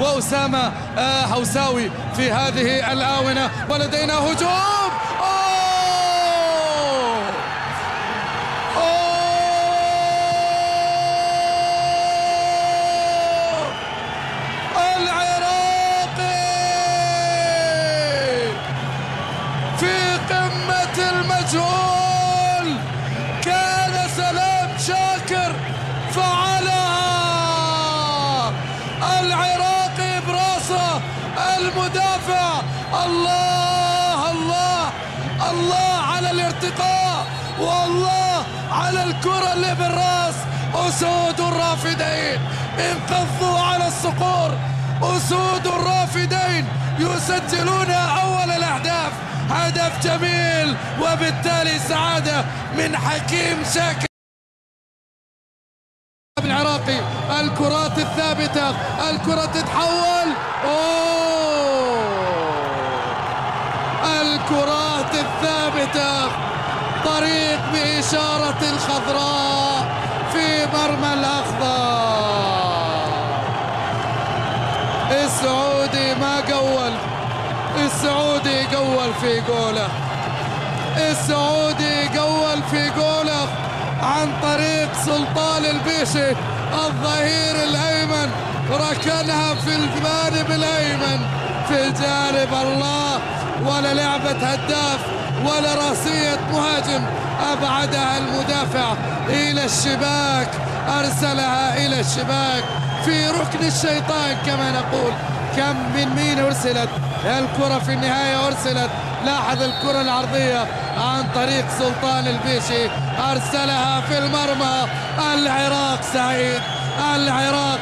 وأسامة هوساوي في هذه الآونة، ولدينا هجوم. العراقي في قمة المجهول، كان سلام شاكر فعلها. العراقي براسه المدافع. الله الله الله على الارتقاء، والله على الكرة اللي بالراس. أسود الرافدين انقضوا على الصقور. أسود الرافدين يسجلون أول الأهداف. هدف جميل، وبالتالي سعادة من حكيم شاكر. العراقي الكرات الثابتة، الكرة تتحول. الكرات الثابتة، طريق بإشارة الخضراء في مرمى الأخضر. السعودي ما قول، السعودي قول في جوله، السعودي قول في جوله عن طريق سلطان البيشي الظهير الأيمن، ركنها في الجانب الأيمن في الجانب. الله، ولا لعبة هداف ولا راسية مهاجم، أبعدها المدافع إلى الشباك، أرسلها إلى الشباك في ركن الشيطان كما نقول. كم من مين أرسلت الكرة في النهاية؟ أرسلت، لاحظ الكرة العرضية عن طريق سلطان البيشي، أرسلها في المرمى. العراق سعيد، العراق